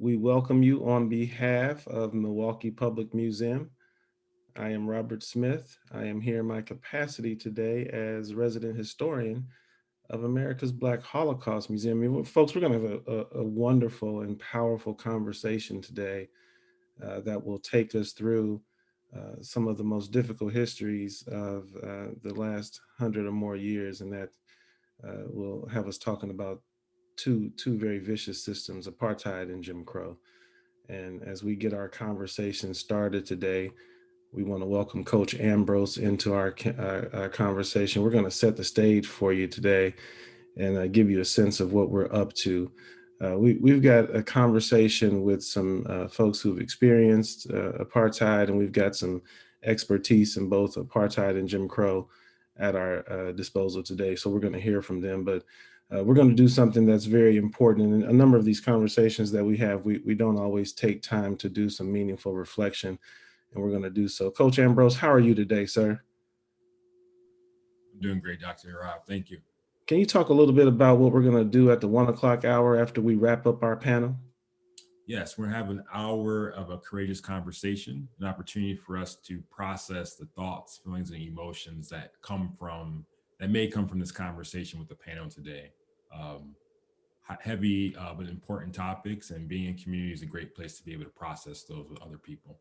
We welcome you on behalf of Milwaukee Public Museum. I am Robert Smith. I am here in my capacity today as resident historian of America's Black Holocaust Museum. Folks, we're going to have a wonderful and powerful conversation today that will take us through some of the most difficult histories of the last 100 or more years, and that will have us talking about two very vicious systems, apartheid and Jim Crow. And as we get our conversation started today, we want to welcome Coach Ambrose into our conversation. We're going to set the stage for you today and give you a sense of what we're up to. We've got a conversation with some folks who've experienced apartheid, and we've got some expertise in both apartheid and Jim Crow at our disposal today. So we're going to hear from them, but we're going to do something that's very important. And in a number of these conversations that we have, we don't always take time to do some meaningful reflection, and we're going to do so. Coach Ambrose, how are you today, sir? I'm doing great, Dr. Rob. Thank you. Can you talk a little bit about what we're going to do at the 1 o'clock hour after we wrap up our panel? Yes, we're having an hour of a courageous conversation, an opportunity for us to process the thoughts, feelings, and emotions that may come from this conversation with the panel today. Um, Heavy but important topics, and being in community is a great place to be able to process those with other people.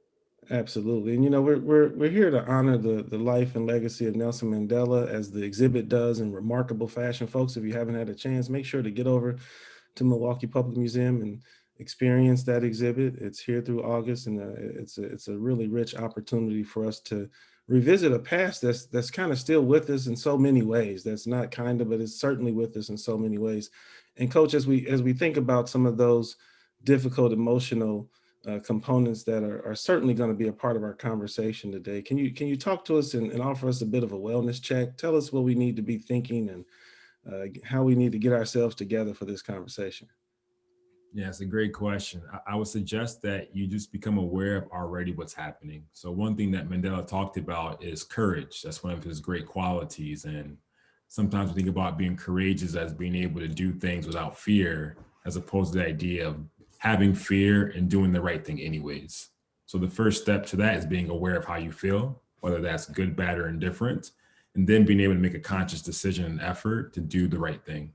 Absolutely. And we're here to honor the life and legacy of Nelson Mandela, as the exhibit does in remarkable fashion. Folks, if you haven't had a chance, make sure to get over to Milwaukee Public Museum and experience that exhibit. It's here through August, and it's a really rich opportunity for us to revisit a past that's kind of still with us in so many ways. That's not kind of, but it's certainly with us in so many ways. And Coach, as we think about some of those difficult emotional components that are certainly going to be a part of our conversation today, can you talk to us and offer us a bit of a wellness check? Tell us what we need to be thinking and how we need to get ourselves together for this conversation. Yeah, it's a great question. I would suggest that you just become aware of already what's happening. So one thing that Mandela talked about is courage. That's one of his great qualities. And sometimes we think about being courageous as being able to do things without fear, as opposed to the idea of having fear and doing the right thing anyways. So the first step to that is being aware of how you feel, whether that's good, bad, or indifferent, and then being able to make a conscious decision and effort to do the right thing.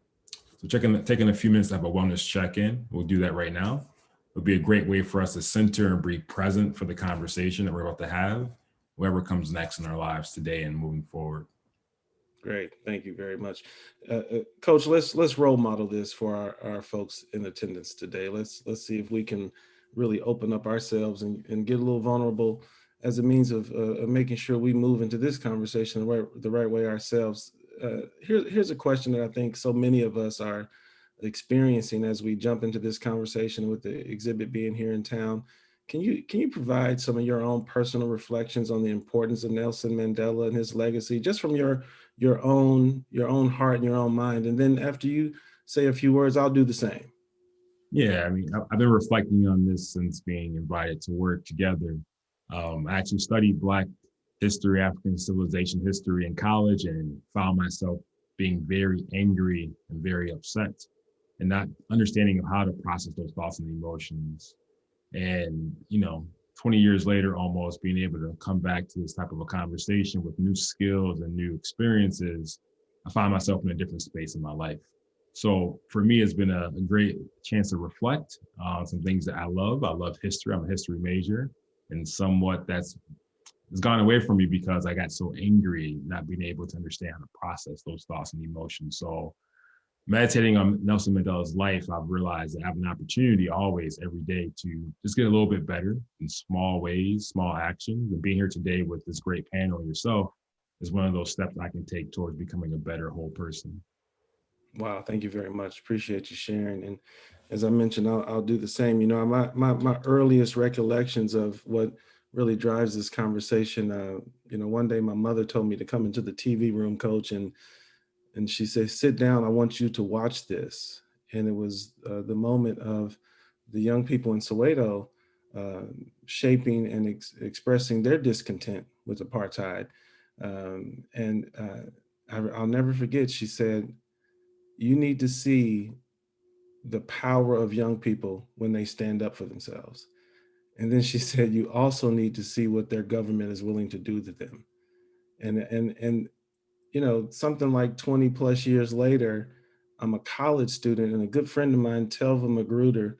So taking a few minutes to have a wellness check-in. We'll do that right now. It'll be a great way for us to center and be present for the conversation that we're about to have, whatever comes next in our lives today and moving forward. Great, thank you very much, Coach. Let's role model this for our folks in attendance today. Let's see if we can really open up ourselves and get a little vulnerable as a means of making sure we move into this conversation the right way ourselves. Here's a question that I think so many of us are experiencing as we jump into this conversation with the exhibit being here in town. Can you provide some of your own personal reflections on the importance of Nelson Mandela and his legacy, just from your own heart and your own mind? And then after you say a few words, I'll do the same. Yeah, I mean, I've been reflecting on this since being invited to work together. I actually studied Black history, African civilization history in college, and found myself being very angry and very upset and not understanding of how to process those thoughts and emotions. And, 20 years later, almost being able to come back to this type of a conversation with new skills and new experiences, I find myself in a different space in my life. So for me, it's been a great chance to reflect on some things that I love. I love history. I'm a history major, and somewhat that's has gone away from me because I got so angry, not being able to understand how to process those thoughts and emotions. So meditating on Nelson Mandela's life, I've realized that I have an opportunity always, every day, to just get a little bit better in small ways, small actions. And being here today with this great panel yourself is one of those steps I can take towards becoming a better whole person. Wow, thank you very much. Appreciate you sharing. And as I mentioned, I'll do the same. My earliest recollections of what really drives this conversation. One day my mother told me to come into the TV room, Coach, and she said, "Sit down. I want you to watch this." And it was the moment of the young people in Soweto uh, shaping and expressing their discontent with apartheid. And I'll never forget. She said, "You need to see the power of young people when they stand up for themselves. And then she said, you also need to see what their government is willing to do to them. And you know, something like 20 plus years later, I'm a college student, and a good friend of mine, Telva Magruder,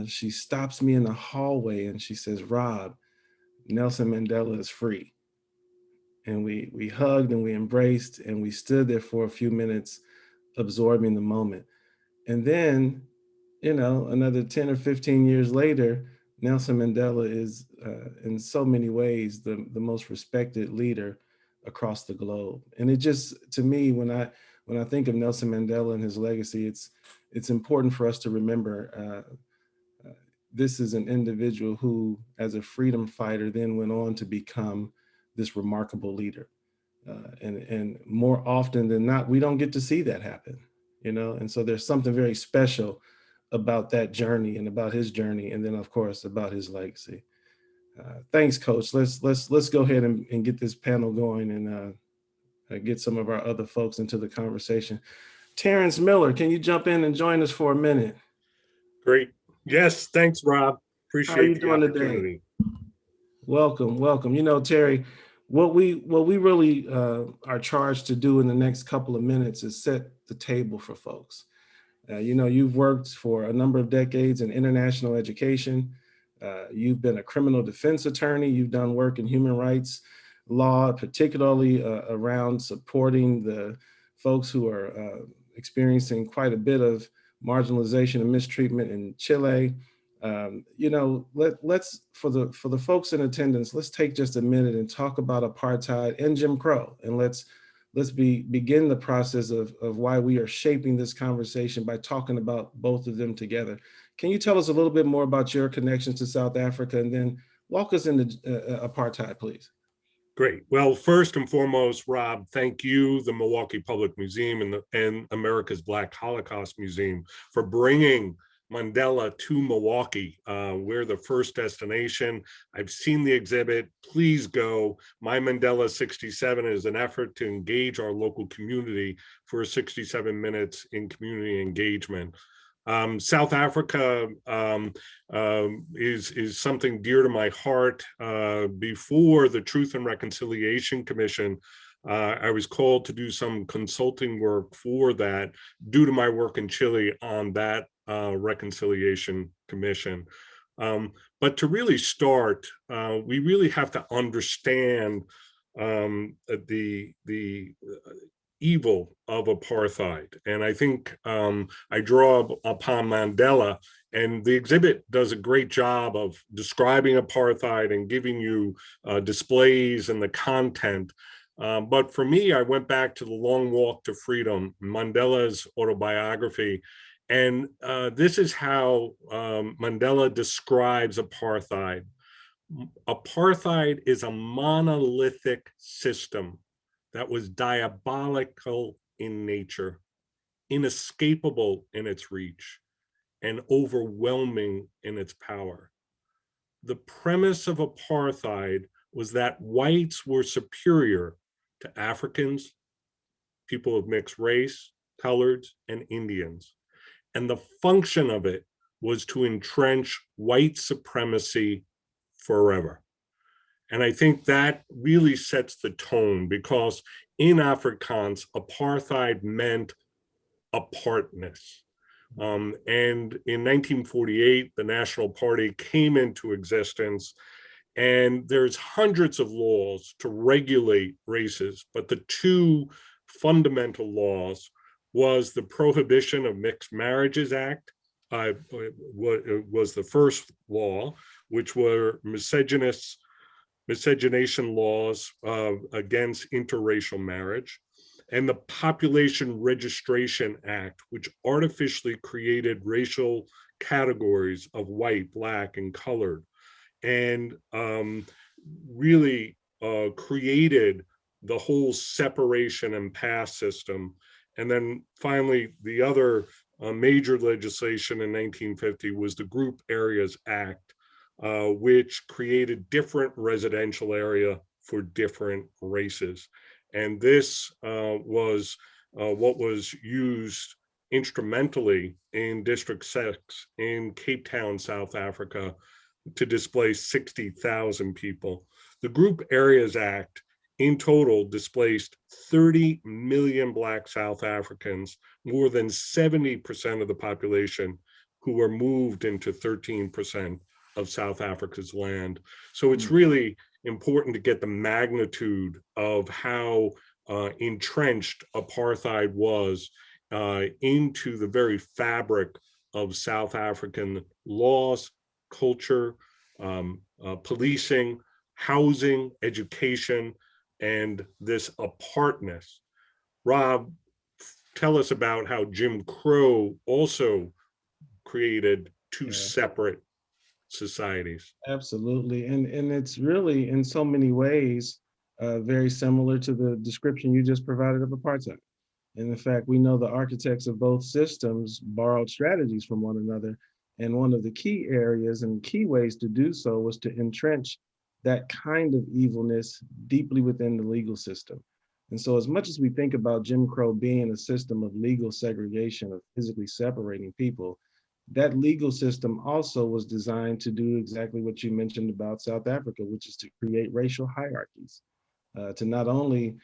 she stops me in the hallway and she says, Rob, Nelson Mandela is free. And we hugged and we embraced and we stood there for a few minutes absorbing the moment. And then, you know, another 10 or 15 years later, Nelson Mandela is in so many ways the most respected leader across the globe. And it just, to me, when I think of Nelson Mandela and his legacy, it's important for us to remember this is an individual who, as a freedom fighter, then went on to become this remarkable leader. And more often than not, we don't get to see that happen, you know. And so there's something very special about that journey and about his journey, and then of course about his legacy. Thanks, Coach. Let's go ahead and get this panel going and get some of our other folks into the conversation. Terrence Miller, can you jump in and join us for a minute? Great. Yes, thanks, Rob. How are you Appreciate the doing today? opportunity. Welcome, welcome. You know, Terry, what we really are charged to do in the next couple of minutes is set the table for folks. You know, you've worked for a number of decades in international education. You've been a criminal defense attorney. You've done work in human rights law, particularly around supporting the folks who are experiencing quite a bit of marginalization and mistreatment in Chile. You know, let's for the folks in attendance, let's take just a minute and talk about apartheid and Jim Crow, and let's begin the process of why we are shaping this conversation by talking about both of them together. Can you tell us a little bit more about your connections to South Africa, and then walk us into apartheid, please? Great. Well, first and foremost, Rob, thank you, the Milwaukee Public Museum and America's Black Holocaust Museum for bringing Mandela to Milwaukee. We're the first destination. I've seen the exhibit. Please go. My Mandela 67 is an effort to engage our local community for 67 minutes in community engagement. South Africa is something dear to my heart. Before the Truth and Reconciliation Commission, I was called to do some consulting work for that due to my work in Chile on that Reconciliation Commission. But to really start, we really have to understand the evil of apartheid. And I think I draw upon Mandela, and the exhibit does a great job of describing apartheid and giving you displays and the content. But for me, I went back to The Long Walk to Freedom, Mandela's autobiography. And this is how Mandela describes apartheid. Apartheid is a monolithic system that was diabolical in nature, inescapable in its reach, and overwhelming in its power. The premise of apartheid was that whites were superior to Africans, people of mixed race, coloreds, and Indians. And the function of it was to entrench white supremacy forever. And I think that really sets the tone, because in Afrikaans, apartheid meant apartness. And in 1948, the National Party came into existence, and there's hundreds of laws to regulate races, but the two fundamental laws was the Prohibition of Mixed Marriages Act, was the first law, which were miscegenation laws against interracial marriage, and the Population Registration Act, which artificially created racial categories of white, black, and colored, and really created the whole separation and pass system. And then finally, the other major legislation in 1950 was the Group Areas Act, which created different residential area for different races. And this was what was used instrumentally in District 6 in Cape Town, South Africa, to displace 60,000 people. The Group Areas Act in total displaced 30 million Black South Africans, more than 70% of the population, who were moved into 13% of South Africa's land. So it's really important to get the magnitude of how entrenched apartheid was into the very fabric of South African laws, culture, policing, housing, education, and this apartness. Rob, tell us about how Jim Crow also created two separate societies. Absolutely. And it's really, in so many ways, very similar to the description you just provided of apartheid. And in fact, we know the architects of both systems borrowed strategies from one another. And one of the key areas and key ways to do so was to entrench that kind of evilness deeply within the legal system. And so as much as we think about Jim Crow being a system of legal segregation, of physically separating people, that legal system also was designed to do exactly what you mentioned about South Africa, which is to create racial hierarchies, to not only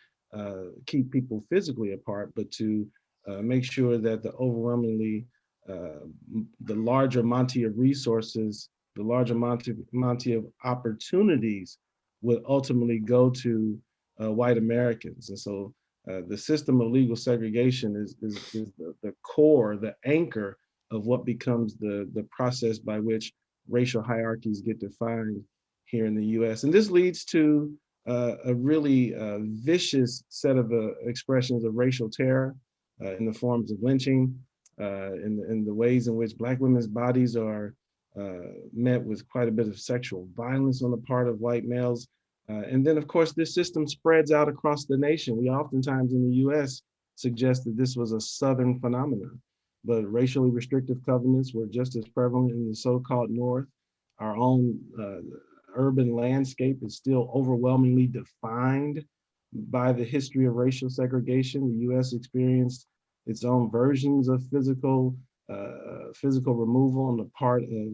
keep people physically apart, but to make sure that the overwhelmingly, the larger monte of resources, the larger monte of opportunities would ultimately go to white Americans. And so the system of legal segregation is the core, the anchor of what becomes the process by which racial hierarchies get defined here in the US. And this leads to a really vicious set of expressions of racial terror in the forms of lynching, in the ways in which Black women's bodies are met with quite a bit of sexual violence on the part of white males. And then, of course, this system spreads out across the nation. We oftentimes in the US suggest that this was a Southern phenomenon, but racially restrictive covenants were just as prevalent in the so-called North. Our own urban landscape is still overwhelmingly defined by the history of racial segregation. The US experienced its own versions of physical removal on the part of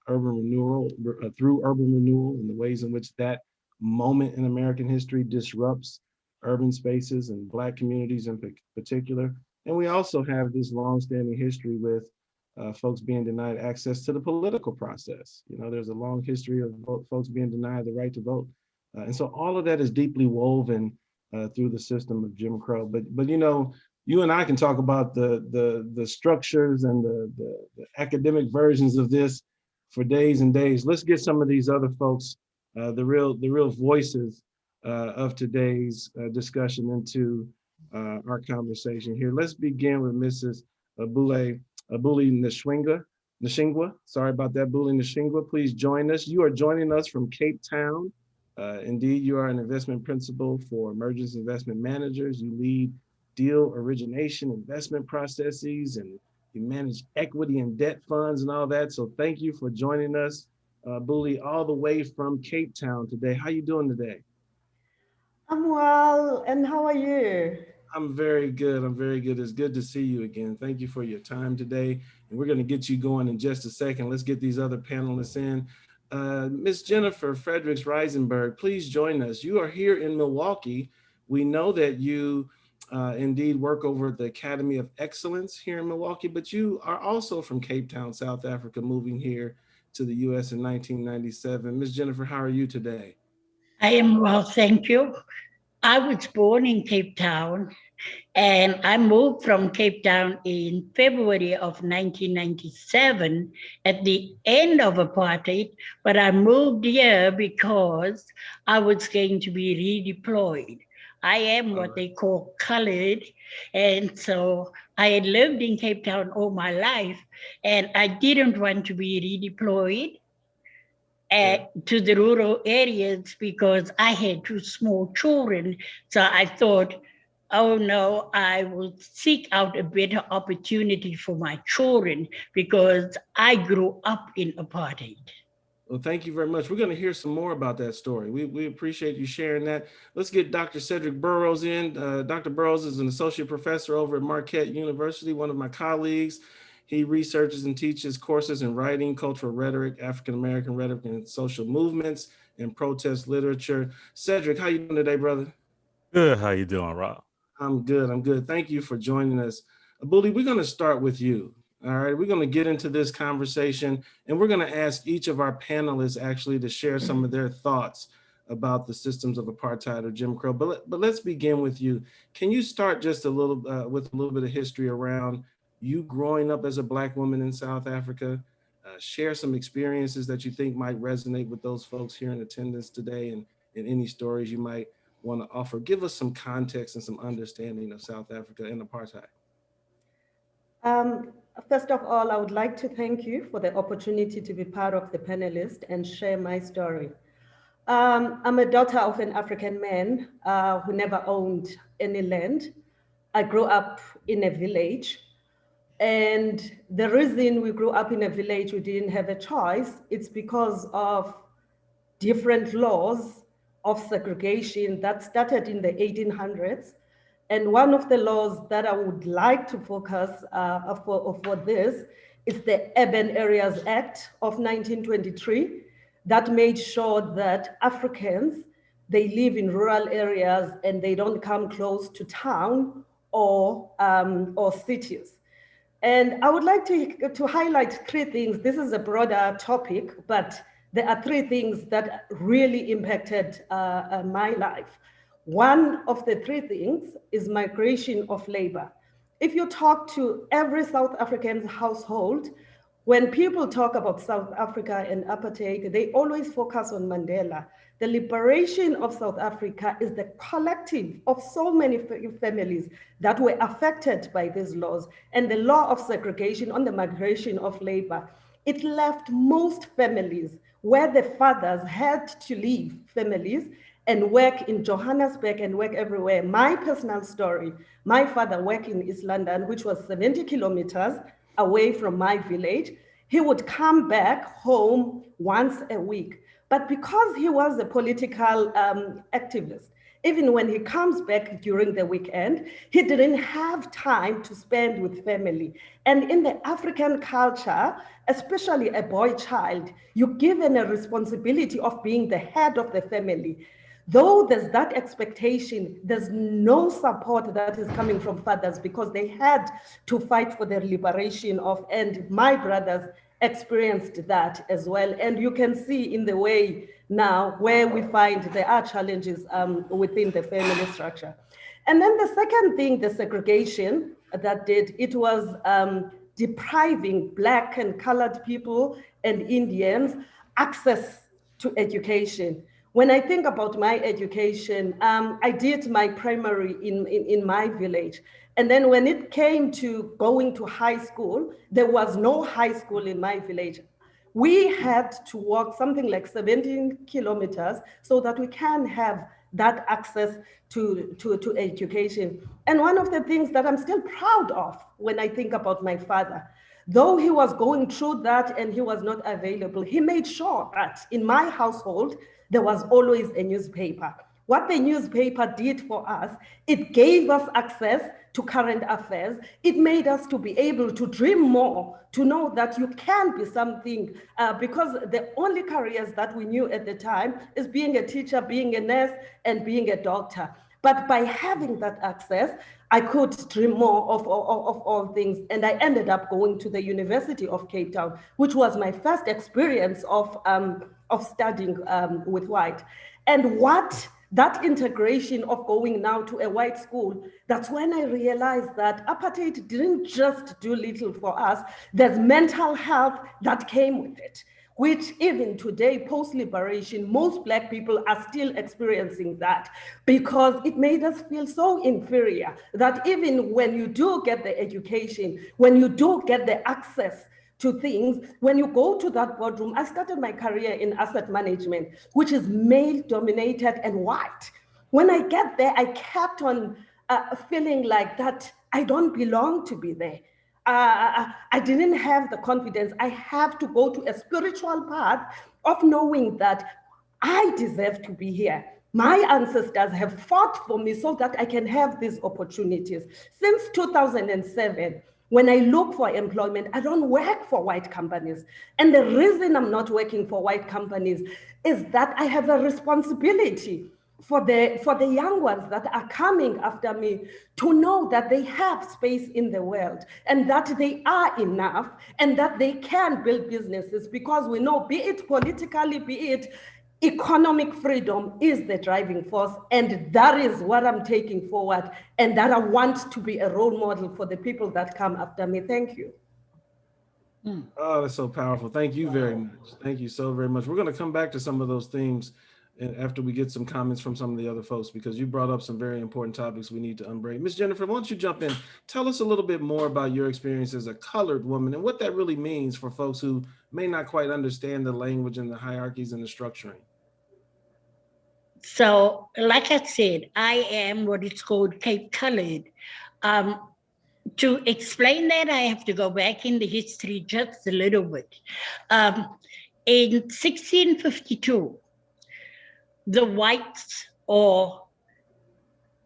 urban renewal, through urban renewal, and the ways in which that moment in American history disrupts urban spaces and Black communities in particular. And we also have this longstanding history with folks being denied access to the political process. You know, there's a long history of folks being denied the right to vote. And so all of that is deeply woven through the system of Jim Crow. But you know, you and I can talk about the structures and the academic versions of this for days and days. Let's get some of these other folks, the real voices of today's discussion into our conversation here. Let's begin with Mrs. Abuli Nshingwa. Sorry about that, Abuli Nshingwa. Please join us. You are joining us from Cape Town. Indeed, you are an investment principal for Emergence Investment Managers. You lead deal origination, investment processes, and you manage equity and debt funds and all that. So thank you for joining us, Abuli, all the way from Cape Town today. How you doing today? I'm well, and how are you? I'm very good. I'm very good. It's good to see you again. Thank you for your time today. And we're going to get you going in just a second. Let's get these other panelists in. Miss Jennifer Fredericks Reisenberg, please join us. You are here in Milwaukee. We know that you indeed work over at the Academy of Excellence here in Milwaukee, but you are also from Cape Town, South Africa, moving here to the US in 1997. Miss Jennifer, how are you today? I am well, thank you. I was born in Cape Town, and I moved from Cape Town in February of 1997 at the end of apartheid, but I moved here because I was going to be redeployed. I am what they call colored, and so I had lived in Cape Town all my life, and I didn't want to be redeployed to the rural areas because I had two small children. So I thought, oh no, I will seek out a better opportunity for my children because I grew up in apartheid. Well, thank you very much. We're going to hear some more about that story. We appreciate you sharing that. Let's get Dr. Cedric Burrows in. Dr. Burrows is an associate professor over at Marquette University, one of my colleagues. He researches and teaches courses in writing, cultural rhetoric, African-American rhetoric, and social movements and protest literature. Cedric, how you doing today, brother? Good. How you doing, Rob? I'm good. I'm good. Thank you for joining us. Abuli, we're going to start with you. All right. We're going to get into this conversation and we're going to ask each of our panelists actually to share some of their thoughts about the systems of apartheid or Jim Crow. But let's begin with you. Can you start just a little with a little bit of history around you growing up as a Black woman in South Africa? Share some experiences that you think might resonate with those folks here in attendance today, and any stories you might want to offer. Give us some context and some understanding of South Africa and apartheid. First of all, I would like to thank you for the opportunity to be part of the panelists and share my story. I'm a daughter of an African man who never owned any land. I grew up in a village. And the reason we grew up in a village, we didn't have a choice, it's because of different laws of segregation that started in the 1800s. And one of the laws that I would like to focus for this is the Urban Areas Act of 1923 that made sure that Africans, they live in rural areas and they don't come close to town or cities. And I would like to highlight three things. This is a broader topic, but there are three things that really impacted my life. One of the three things is migration of labor. If you talk to every South African household, when people talk about South Africa and apartheid, they always focus on Mandela. The liberation of South Africa is the collective of so many families that were affected by these laws. And the law of segregation on the migration of labor, it left most families where the fathers had to leave families and work in Johannesburg and work everywhere. My personal story, my father worked in East London, which was 70 kilometers away from my village. He would come back home once a week. But because he was a political activist, even when he comes back during the weekend, he didn't have time to spend with family. And in the African culture, especially a boy child, you're given a responsibility of being the head of the family. Though there's that expectation, there's no support that is coming from fathers because they had to fight for their liberation of, and my brothers experienced that as well. And you can see in the way now where we find there are challenges within the family structure. And then the second thing, the segregation that did, it was depriving Black and colored people and Indians access to education. When I think about my education, I did my primary in my village. And then when it came to going to high school, there was no high school in my village. We had to walk something like 17 kilometers so that we can have that access to education. And one of the things that I'm still proud of when I think about my father, though he was going through that and he was not available, he made sure that in my household, there was always a newspaper. What the newspaper did for us, it gave us access to current affairs. It made us to be able to dream more, to know that you can be something, because the only careers that we knew at the time is being a teacher, being a nurse, and being a doctor. But by having that access, I could dream more of all things. And I ended up going to the University of Cape Town, which was my first experience of studying with white. And what that integration of going now to a white school, that's when I realized that apartheid didn't just do little for us. There's mental health that came with it, which even today, post-liberation, most Black people are still experiencing that because it made us feel so inferior that even when you do get the education, when you do get the access to things, when you go to that boardroom, I started my career in asset management, which is male-dominated and white. When I get there, I kept on feeling like that I don't belong to be there. I didn't have the confidence. I have to go to a spiritual path of knowing that I deserve to be here. My ancestors have fought for me so that I can have these opportunities. Since 2007, when I look for employment, I don't work for white companies. And the reason I'm not working for white companies is that I have a responsibility for the young ones that are coming after me to know that they have space in the world and that they are enough and that they can build businesses, because we know, be it politically, be it economic freedom, is the driving force. And that is what I'm taking forward, and that I want to be a role model for the people that come after me. Thank you. Oh, that's so powerful. Thank you very much. Thank you so very much. We're going to come back to some of those themes after we get some comments from some of the other folks, because you brought up some very important topics we need to unbreak. Ms. Jennifer, why don't you jump in? Tell us a little bit more about your experience as a colored woman and what that really means for folks who may not quite understand the language and the hierarchies and the structuring. So, like I said, I am what is called Cape Colored. To explain that, I have to go back in the history just a little bit. In 1652, the whites, or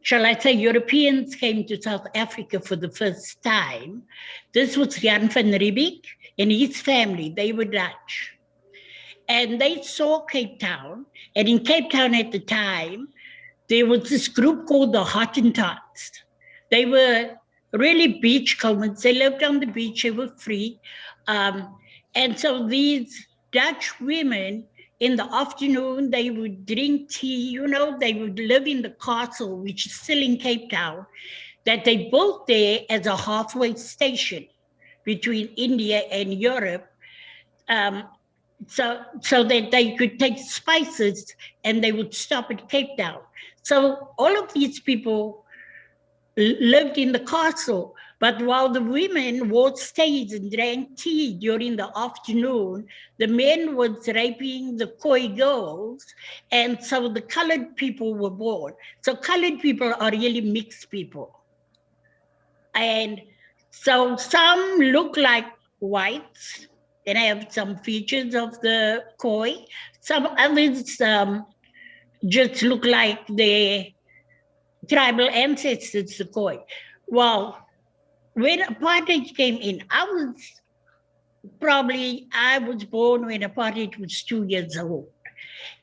shall I say Europeans, came to South Africa for the first time. This was Jan van Riebeeck and his family. They were Dutch. And they saw Cape Town. And in Cape Town at the time, there was this group called the Hottentots. They were really beachcombers. They lived on the beach. They were free. And so these Dutch women, in the afternoon, they would drink tea. You know, they would live in the castle, which is still in Cape Town, that they built there as a halfway station between India and Europe. So that they could take spices and they would stop at Cape Town. So all of these people lived in the castle, but while the women wore stays and drank tea during the afternoon, the men was raping the Khoi girls, and so the colored people were born. So colored people are really mixed people. And so some look like whites, and I have some features of the Khoi. Some others just look like their tribal ancestors, the Khoi. Well, when apartheid came in, I was born when apartheid was 2 years old.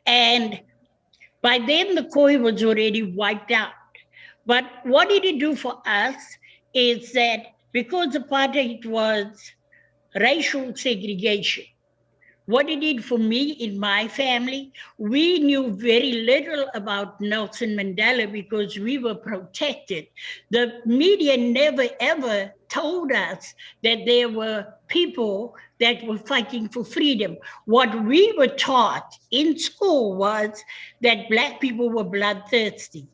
And by then the Khoi was already wiped out. But what did it do for us is that because apartheid was racial segregation, what it did for me in my family, we knew very little about Nelson Mandela because we were protected. The media never ever told us that there were people that were fighting for freedom. What we were taught in school was that Black people were bloodthirsty.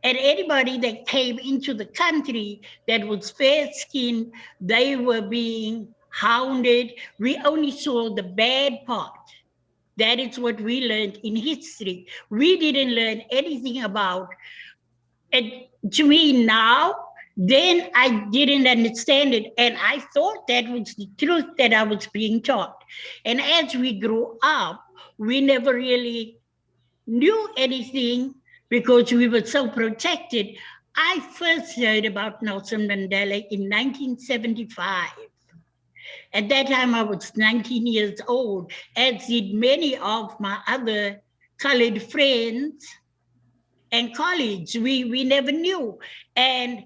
And anybody that came into the country that was fair-skinned, they were being hounded. We only saw the bad part. That is what we learned in history. We didn't learn anything about it. To me now, then I didn't understand it. And I thought that was the truth that I was being taught. And as we grew up, we never really knew anything because we were so protected. I first heard about Nelson Mandela in 1975. At that time, I was 19 years old, as did many of my other colored friends and colleagues. We never knew. And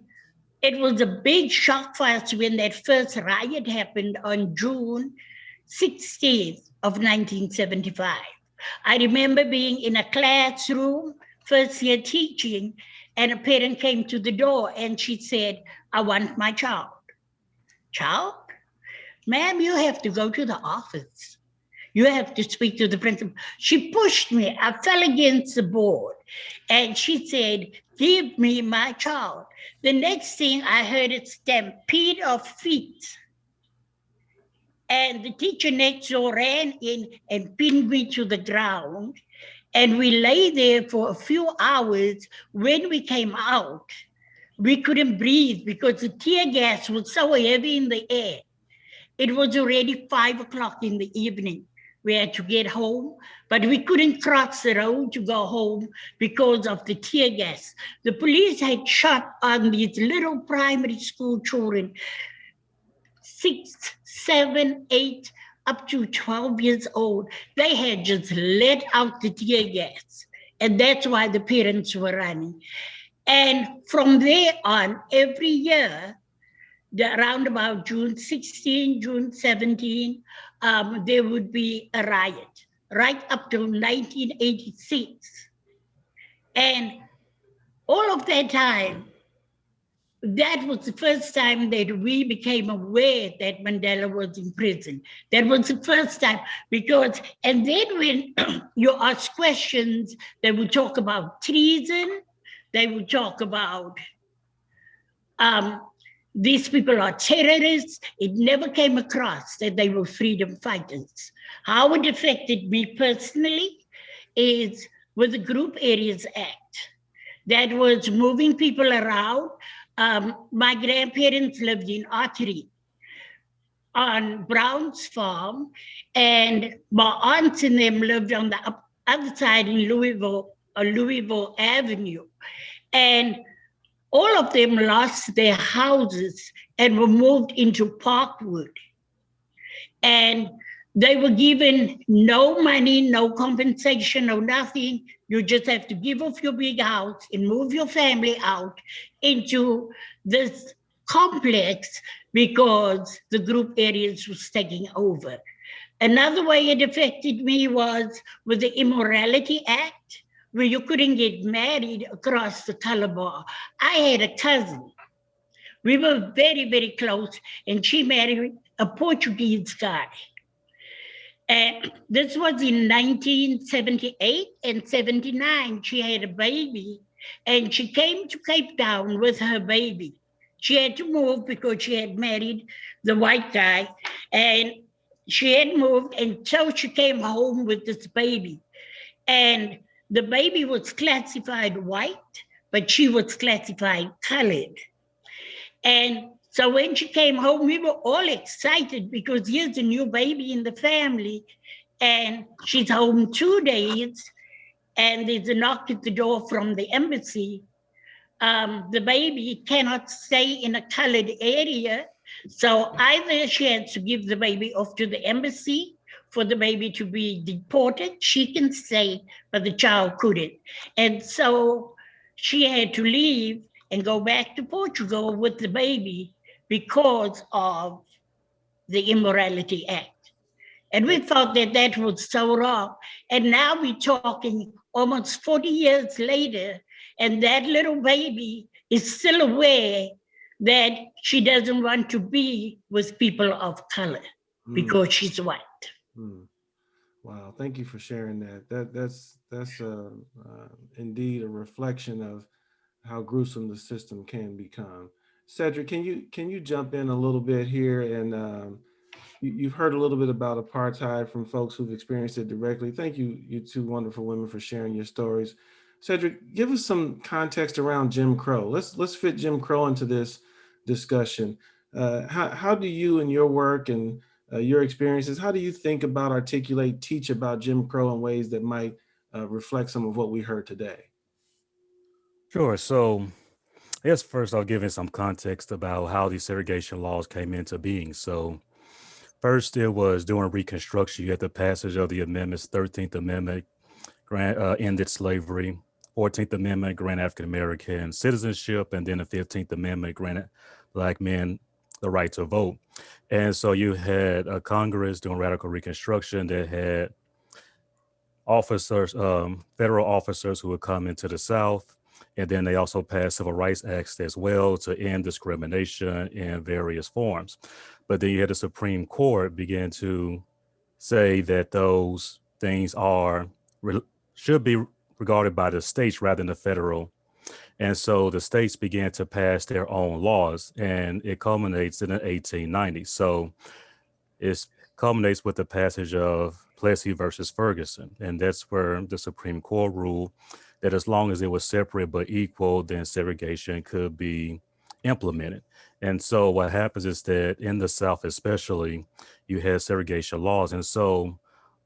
it was a big shock for us when that first riot happened on June 16th of 1975. I remember being in a classroom, first year teaching, and a parent came to the door and she said, "I want my child." Child? Ma'am, you have to go to the office. You have to speak to the principal. She pushed me. I fell against the board. And she said, "Give me my child." The next thing I heard a stampede of feet. And the teacher next door ran in and pinned me to the ground. And we lay there for a few hours. When we came out, we couldn't breathe because the tear gas was so heavy in the air. It was already 5 o'clock in the evening. We had to get home, but we couldn't cross the road to go home because of the tear gas. The police had shot on these little primary school children, 6, 7, 8, up to 12 years old. They had just let out the tear gas. And that's why the parents were running. And from there on, every year, around about June 16, June 17, there would be a riot, right up to 1986. And all of that time, that was the first time that we became aware that Mandela was in prison. That was the first time because, and then when you ask questions, they would talk about treason, they would talk about these people are terrorists. It never came across that they were freedom fighters. How it affected me personally is with the Group Areas Act that was moving people around. My grandparents lived in Artery on Brown's Farm, and my aunts and them lived on the other side in Louisville Avenue. And all of them lost their houses and were moved into Parkwood. And they were given no money, no compensation, no nothing. You just have to give up your big house and move your family out into this complex because the group areas was taking over. Another way it affected me was with the Immorality Act, where you couldn't get married across the color bar. I had a cousin. We were very, very close, and she married a Portuguese guy. And this was in 1978 and 79. She had a baby, and she came to Cape Town with her baby. She had to move because she had married the white guy, and she had moved, and so she came home with this baby. And the baby was classified white, but she was classified colored. And so when she came home, we were all excited because here's a new baby in the family. And she's home 2 days, and there's a knock at the door from the embassy. The baby cannot stay in a colored area. So either she has to give the baby off to the embassy for the baby to be deported. She can stay, but the child couldn't. And so she had to leave and go back to Portugal with the baby because of the Immorality Act. And we thought that that was so wrong. And now we're talking almost 40 years later, and that little baby is still aware that she doesn't want to be with people of color because she's white. Wow, thank you for sharing that. That's indeed a reflection of how gruesome the system can become. Cedric, can you jump in a little bit here? And you've heard a little bit about apartheid from folks who've experienced it directly. Thank you, you two wonderful women, for sharing your stories. Cedric, give us some context around Jim Crow. Let's fit Jim Crow into this discussion. How do you, in your work and your experiences, how do you think about, articulate, teach about Jim Crow in ways that might reflect some of what we heard today? Sure. So I guess first I'll give you some context about how these segregation laws came into being. So first, it was during Reconstruction. You had the passage of the amendments. 13th Amendment ended slavery. 14th Amendment granted African American citizenship, and then the 15th Amendment granted Black men the right to vote. And so you had a Congress doing radical Reconstruction that had officers, federal officers who would come into the South. And then they also passed civil rights acts as well to end discrimination in various forms. But then you had the Supreme Court begin to say that those things should be regarded by the states rather than the federal. And so the states began to pass their own laws, and it culminates in the 1890s. So it culminates with the passage of Plessy versus Ferguson. And that's where the Supreme Court ruled that as long as it was separate but equal, then segregation could be implemented. And so what happens is that in the South, especially, you had segregation laws. And so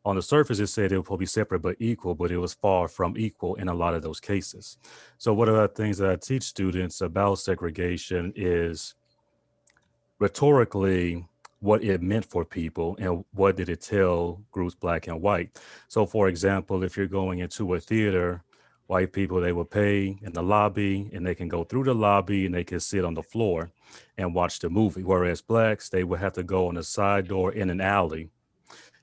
on the surface, it said it would be separate but equal, but it was far from equal in a lot of those cases. So one of the things that I teach students about segregation is rhetorically what it meant for people and what did it tell groups black and white. So for example, if you're going into a theater, white people, they will pay in the lobby and they can go through the lobby and they can sit on the floor and watch the movie. Whereas blacks, they would have to go on a side door in an alley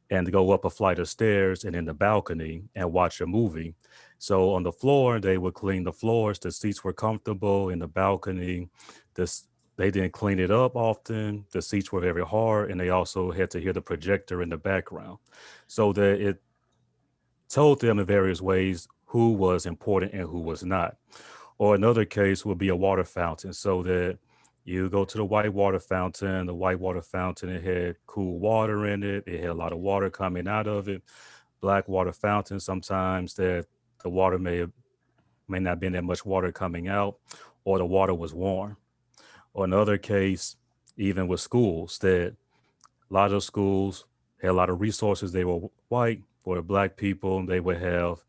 and go up a flight of stairs and in the balcony and watch a movie. So on the floor, they would clean the floors. The seats were comfortable in the balcony. This, they didn't clean it up often. The seats were very hard, and they also had to hear the projector in the background. So that it told them in various ways who was important and who was not. Or another case would be a water fountain, so that you go to the white water fountain, it had cool water in it. It had a lot of water coming out of it. Black water fountain, sometimes that the water may not been that much water coming out, or the water was warm. Or another case, even with schools, that a lot of schools had a lot of resources. They were white. For black people, they would have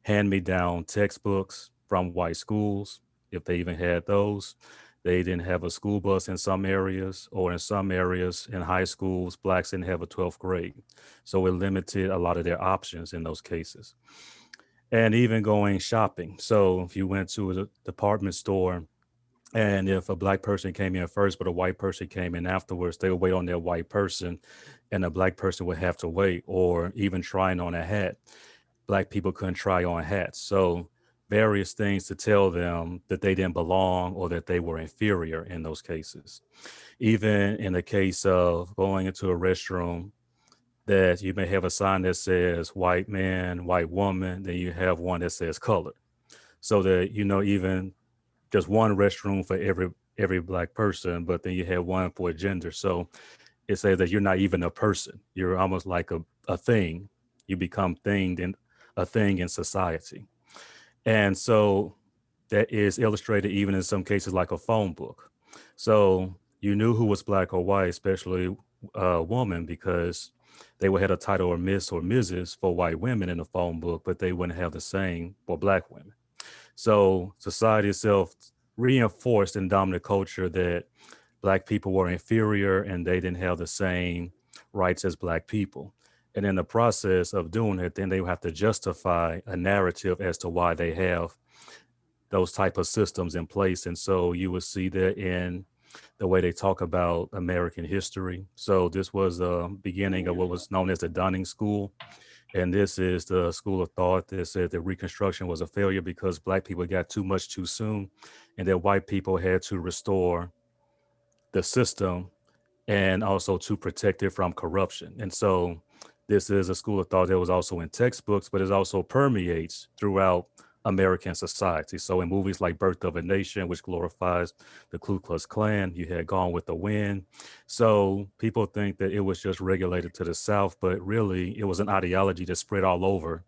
hand-me-down textbooks from white schools, if they even had those. They didn't have a school bus in some areas, or in some areas in high schools, blacks didn't have a 12th grade. So it limited a lot of their options in those cases. And even going shopping. So if you went to a department store, and if a black person came in first, but a white person came in afterwards, they would wait on their white person, and a black person would have to wait, or even trying on a hat. Black people couldn't try on hats. So various things to tell them that they didn't belong or that they were inferior in those cases. Even in the case of going into a restroom, that you may have a sign that says white man, white woman, then you have one that says colored. So that, even just one restroom for every black person, but then you have one for a gender. So it says that you're not even a person. You're almost like a thing. You become a thing in society. And so that is illustrated even in some cases like a phone book. So you knew who was black or white, especially a woman, because they would have a title or Miss or Mrs. for white women in the phone book, but they wouldn't have the same for black women. So society itself reinforced in dominant culture that black people were inferior and they didn't have the same rights as black people. And in the process of doing it, then they would have to justify a narrative as to why they have those type of systems in place. And so you would see that in the way they talk about American history. So this was the beginning of what was known as the Dunning School. And this is the school of thought that said that Reconstruction was a failure because black people got too much too soon, and that white people had to restore the system and also to protect it from corruption. And so this is a school of thought that was also in textbooks, but it also permeates throughout American society. So in movies like Birth of a Nation, which glorifies the Ku Klux Klan, you had Gone with the Wind. So people think that it was just regulated to the South, but really it was an ideology that spread all over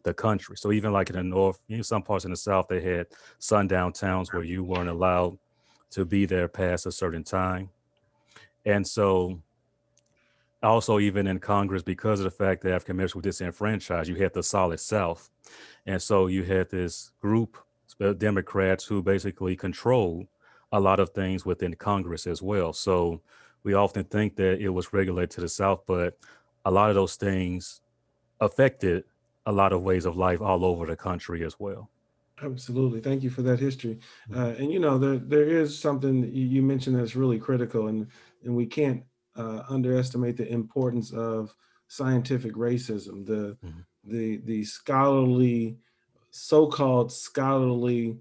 the country. So even like in the North, some parts in the South, they had sundown towns where you weren't allowed to be there past a certain time. And so also even in Congress, because of the fact that African Americans were disenfranchised, you had the Solid South. And so you had this group, Democrats, who basically controlled a lot of things within Congress as well. So we often think that it was regulated to the South, but a lot of those things affected a lot of ways of life all over the country as well. Absolutely. Thank you for that history. And there is something that you mentioned that's really critical, and we can't underestimate the importance of scientific racism, the scholarly, so-called scholarly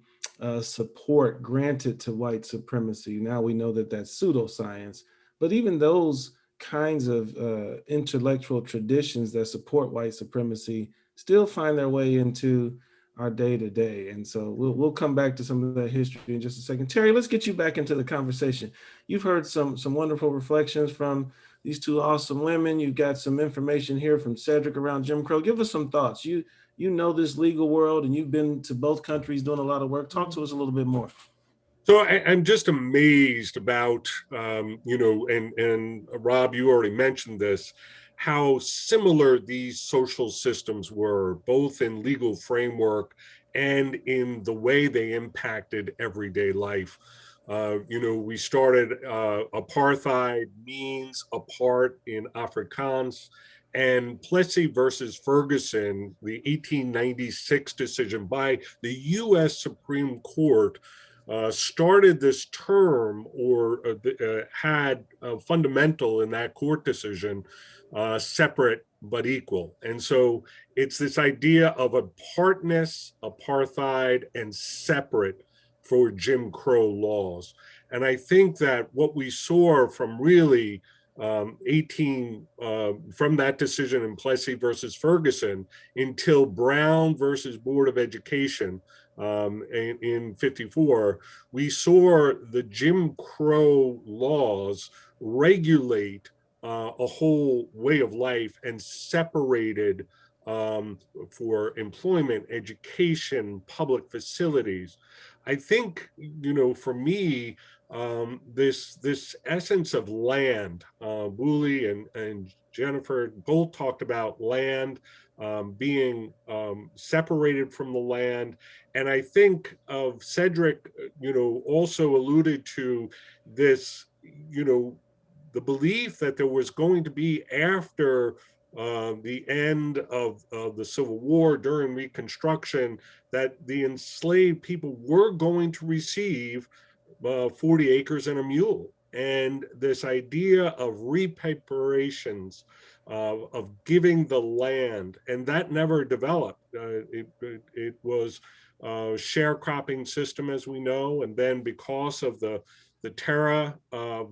support granted to white supremacy. Now we know that that's pseudoscience, but even those kinds of intellectual traditions that support white supremacy still find their way into our day to day. And so we'll come back to some of that history in just a second. Terry, let's get you back into the conversation. You've heard some wonderful reflections from these two awesome women. You've got some information here from Cedric around Jim Crow. Give us some thoughts. You know this legal world, and you've been to both countries doing a lot of work. Talk to us a little bit more. So I'm just amazed about, and Rob, you already mentioned this, how similar these social systems were, both in legal framework and in the way they impacted everyday life. We started apartheid means apart in Afrikaans, and Plessy versus Ferguson, the 1896 decision by the US Supreme Court, started this term, or had fundamental in that court decision, separate but equal. And so it's this idea of apartness, apartheid, and separate for Jim Crow laws. And I think that what we saw from really from that decision in Plessy versus Ferguson until Brown versus Board of Education, in 54, we saw the Jim Crow laws regulate a whole way of life and separated for employment, education, public facilities. I think, for me, this essence of land, Booley and Jennifer both talked about land being separated from the land. And I think of Cedric, also alluded to this, the belief that there was going to be, after the end of the Civil War, during Reconstruction, that the enslaved people were going to receive 40 acres and a mule. And this idea of repaperations, of giving the land, and that never developed. It was a sharecropping system, as we know, and then because of the terror of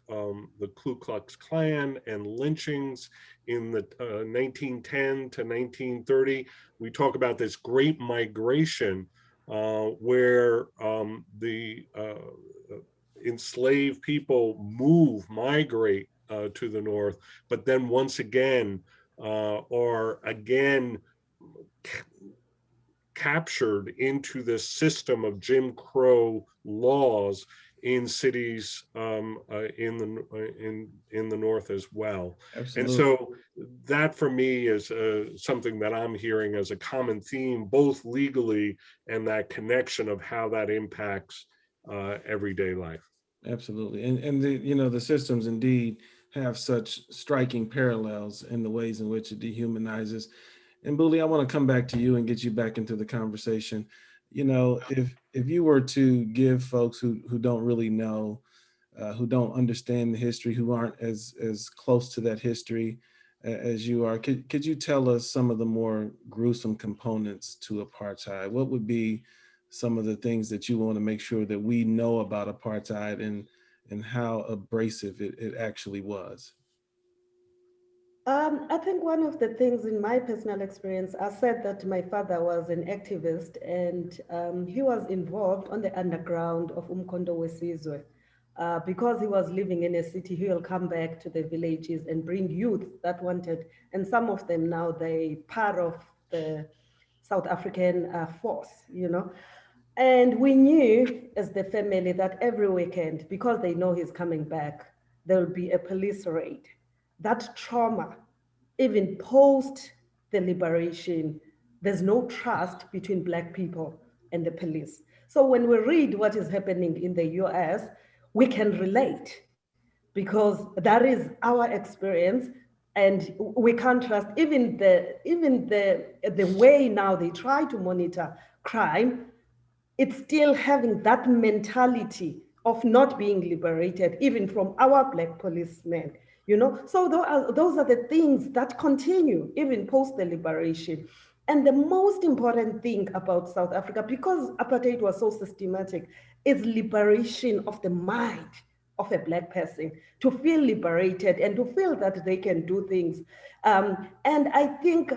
the Ku Klux Klan and lynchings in the 1910 to 1930, we talk about this great migration, where the enslaved people migrate to the north, but then once again are again captured into this system of Jim Crow laws in cities in the north as well. Absolutely. And so that for me is something that I'm hearing as a common theme, both legally and that connection of how that impacts everyday life. Absolutely. And the systems indeed have such striking parallels in the ways in which it dehumanizes. And Booley, I want to come back to you and get you back into the conversation. If you were to give folks who don't really know, who don't understand the history, who aren't as close to that history as you are, could you tell us some of the more gruesome components to apartheid? What would be some of the things that you want to make sure that we know about apartheid and how abrasive it actually was? I think one of the things in my personal experience, I said that my father was an activist, and he was involved on the underground of Umkhonto weSizwe. Because he was living in a city, he will come back to the villages and bring youth that wanted, and some of them now they part of the South African force, And we knew as the family that every weekend, because they know he's coming back, there will be a police raid. That trauma, even post the liberation, there's no trust between Black people and the police. So when we read what is happening in the US, we can relate because that is our experience, and we can't trust even the way now they try to monitor crime. It's still having that mentality of not being liberated, even from our Black policemen, So those are the things that continue even post the liberation. And the most important thing about South Africa, because apartheid was so systematic, is liberation of the mind of a Black person to feel liberated and to feel that they can do things. And I think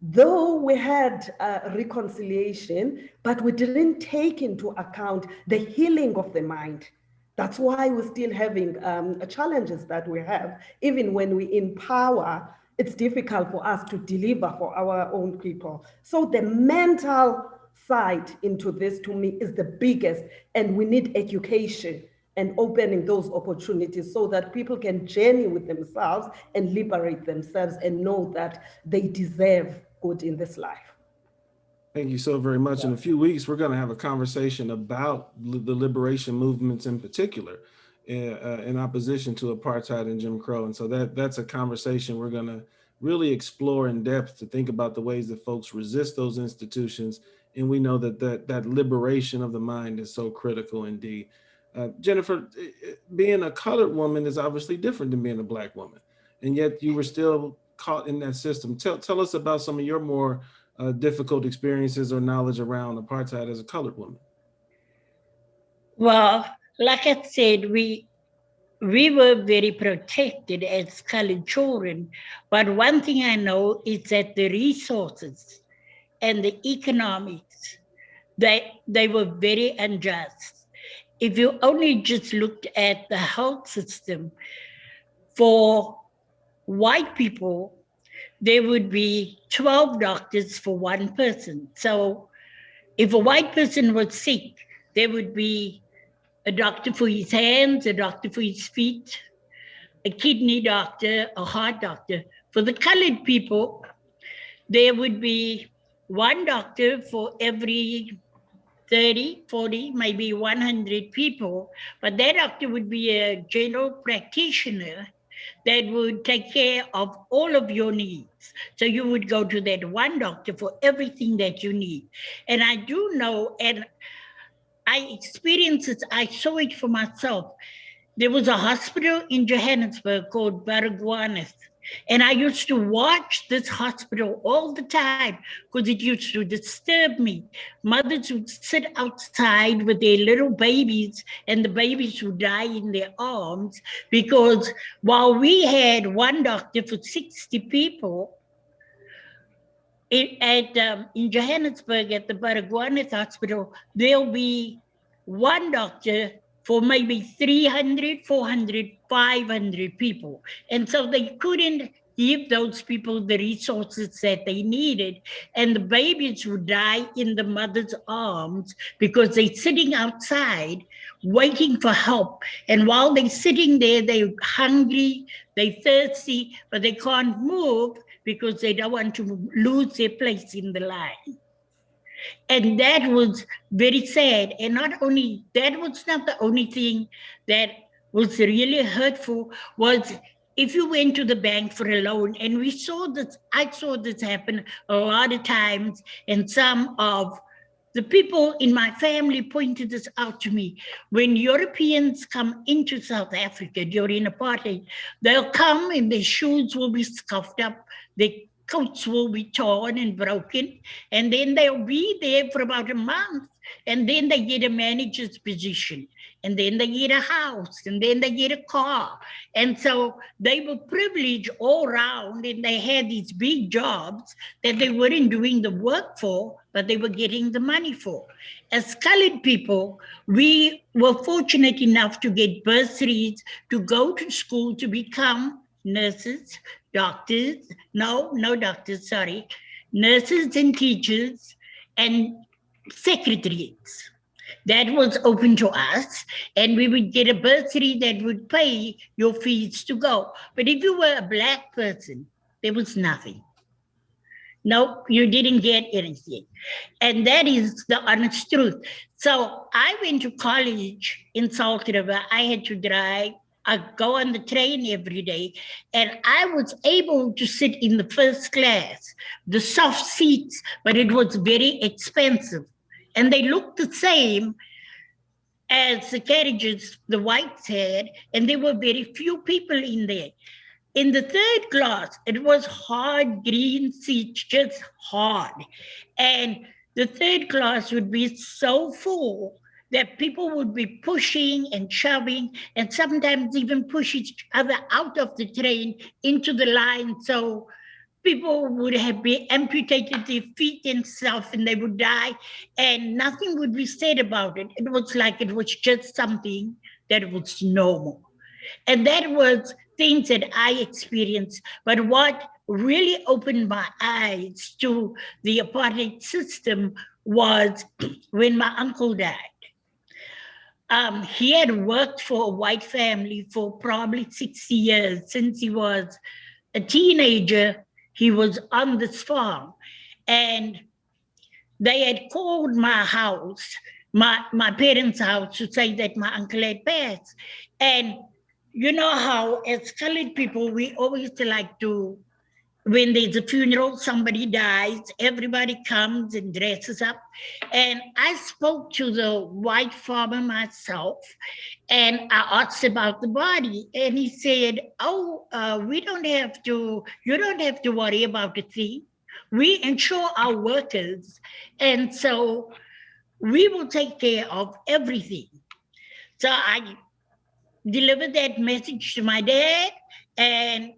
though we had reconciliation, but we didn't take into account the healing of the mind That's why we're still having challenges that we have. Even when we're in power, it's difficult for us to deliver for our own people. So the mental side into this, to me, is the biggest, and we need education and opening those opportunities so that people can journey with themselves and liberate themselves and know that they deserve good in this life. Thank you so very much. In a few weeks, we're going to have a conversation about the liberation movements in particular, in opposition to apartheid and Jim Crow. And so that's a conversation we're going to really explore in depth, to think about the ways that folks resist those institutions. And we know that liberation of the mind is so critical indeed. Jennifer, being a colored woman is obviously different than being a Black woman, and yet you were still caught in that system. Tell us about some of your more difficult experiences or knowledge around apartheid as a colored woman. Well, like I said, we were very protected as colored children. But one thing I know is that the resources and the economics, they were very unjust. If you only just looked at the health system, for white people, there would be 12 doctors for one person. So if a white person was sick, there would be a doctor for his hands, a doctor for his feet, a kidney doctor, a heart doctor. For the colored people, there would be one doctor for every 30, 40, maybe 100 people, but that doctor would be a general practitioner that would take care of all of your needs. So you would go to that one doctor for everything that you need. And I do know, and I experienced it, I saw it for myself. There was a hospital in Johannesburg called Baragwanath. And I used to watch this hospital all the time because it used to disturb me. Mothers would sit outside with their little babies, and the babies would die in their arms, because while we had one doctor for 60 people, in Johannesburg at the Baragwanath Hospital, there'll be one doctor for maybe 300, 400, 500 people. And so they couldn't give those people the resources that they needed. And the babies would die in the mother's arms because they're sitting outside waiting for help. And while they're sitting there, they're hungry, they're thirsty, but they can't move because they don't want to lose their place in the line. And that was very sad. And not only, that was not the only thing that was really hurtful, was if you went to the bank for a loan, and we saw this, I saw this happen a lot of times, and some of the people in my family pointed this out to me. When Europeans come into South Africa during apartheid, they'll come and their shoes will be scuffed up, their coats will be torn and broken, and then they'll be there for about a month, and then they get a manager's position, and then they get a house, and then they get a car. And so they were privileged all around, and they had these big jobs that they weren't doing the work for, but they were getting the money for. As colored people, we were fortunate enough to get bursaries to go to school to become nurses, doctors, no doctors, sorry, nurses and teachers and secretaries. That was open to us, and we would get a bursary that would pay your fees to go. But if you were a Black person, there was nothing. No, you didn't get anything. And that is the honest truth. So I went to college in Salt River. I had to drive. I go on the train every day, and I was able to sit in the first class, the soft seats, but it was very expensive. And they looked the same as the carriages the whites had, and there were very few people in there. In the third class, it was hard green seats, just hard. And the third class would be so full that people would be pushing and shoving, and sometimes even push each other out of the train into the line. So people would have been amputated their feet and stuff, and they would die, and nothing would be said about it. It was like it was just something that was normal. And that was things that I experienced. But what really opened my eyes to the apartheid system was when my uncle died. He had worked for a white family for probably 60 years. Since he was a teenager, he was on this farm. And they had called my house, my parents' house, to say that my uncle had passed. And you know how, as colored people, we always like to, when there's a funeral, somebody dies, everybody comes and dresses up. And I spoke to the white farmer myself, and I asked about the body. And he said, oh, you don't have to worry about a thing. We insure our workers. And so we will take care of everything. So I delivered that message to my dad, and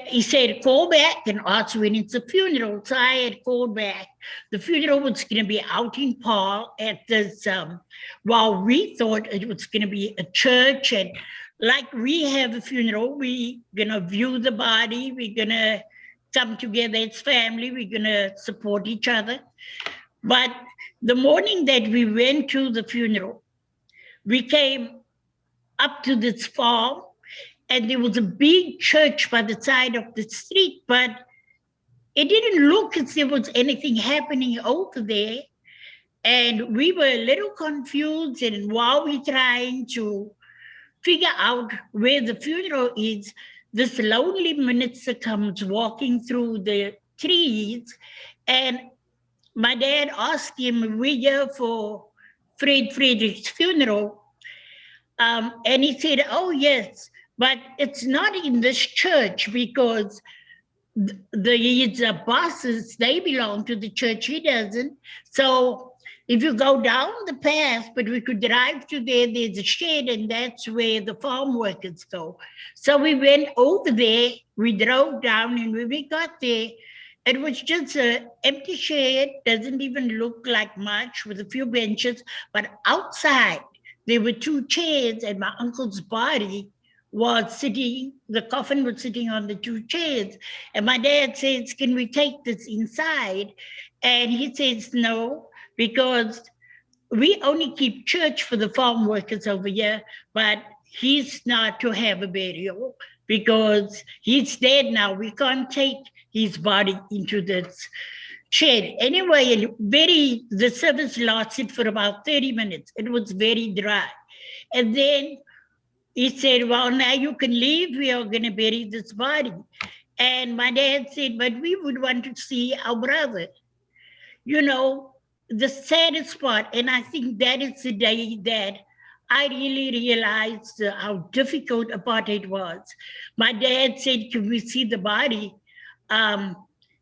he said, call back and ask when it's a funeral. So I had called back. The funeral was going to be out in Paul at this, while we thought it was going to be a church. And like we have a funeral, we're going to view the body, we're going to come together as family, we're going to support each other. But the morning that we went to the funeral, we came up to this farm, and there was a big church by the side of the street, but it didn't look as if there was anything happening over there. And we were a little confused, and while we're trying to figure out where the funeral is, this lonely minister comes walking through the trees, and my dad asked him, we're here for Fredericks' funeral. And he said, oh, yes, but it's not in this church, because his bosses, they belong to the church, he doesn't. So if you go down the path, but we could drive to there, there's a shed, and that's where the farm workers go. So we went over there, we drove down, and when we got there, it was just an empty shed, doesn't even look like much, with a few benches, but outside, there were two chairs, and my uncle's body was sitting, the coffin was sitting on the two chairs. And my dad says, can we take this inside? And he says, no, because we only keep church for the farm workers over here, but he's not to have a burial because he's dead now. We can't take his body into this shed. Anyway, the service lasted for about 30 minutes. It was very dry. And then he said, well, now you can leave. We are going to bury this body. And my dad said, but we would want to see our brother. You know, the saddest part, and I think that is the day that I really realized how difficult apartheid was. My dad said, can we see the body?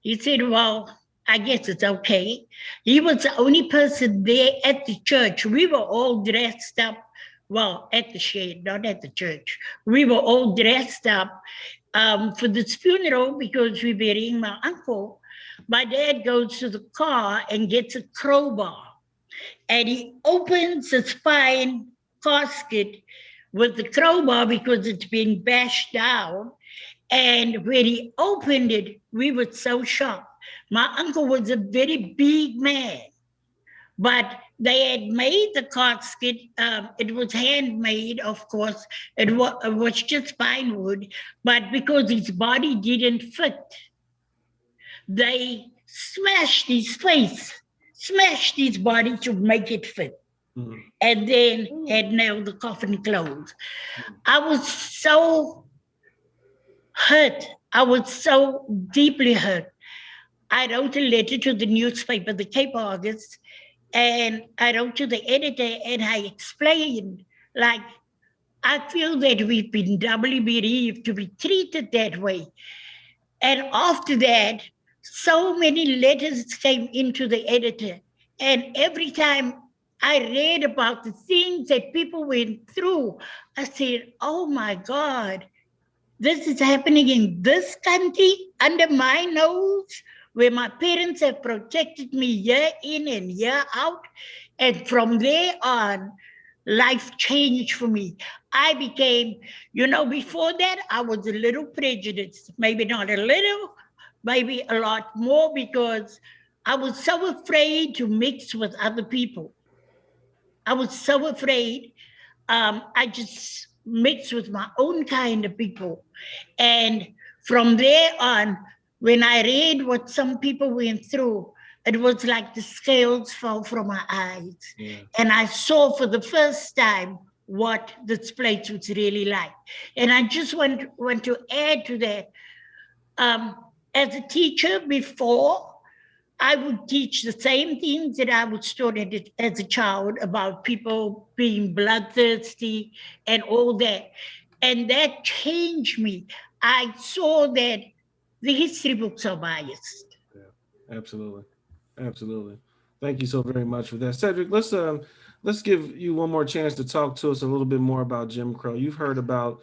He said, well, I guess it's okay. He was the only person there at the church. We were all dressed up. Well, at the shed, not at the church. We were all dressed up for this funeral because we're burying my uncle. My dad goes to the car and gets a crowbar, and he opens the spine casket with the crowbar because it's been bashed down. And when he opened it, we were so shocked. My uncle was a very big man, but they had made the casket. It was handmade, of course. It was just pine wood, but because his body didn't fit, they smashed his face, smashed his body to make it fit, and then had nailed the coffin closed. I was so hurt. I was so deeply hurt. I wrote a letter to the newspaper, the Cape Argus, and I wrote to the editor, and I explained, like, I feel that we've been doubly bereaved to be treated that way. And after that, so many letters came into the editor. And every time I read about the things that people went through, I said, oh my God, this is happening in this country under my nose, where my parents have protected me year in and year out. And from there on, life changed for me. I became, before that, I was a little prejudiced, maybe not a little, maybe a lot more, because I was so afraid to mix with other people. I was so afraid. I just mixed with my own kind of people. And from there on, when I read what some people went through, it was like the scales fell from my eyes. Yeah. And I saw for the first time what this place was really like. And I just want to add to that. As a teacher before, I would teach the same things that I was taught as a child about people being bloodthirsty and all that. And that changed me. I saw that the history books are biased. Yeah, absolutely. Absolutely. Thank you so very much for that. Cedric, let's give you one more chance to talk to us a little bit more about Jim Crow. You've heard about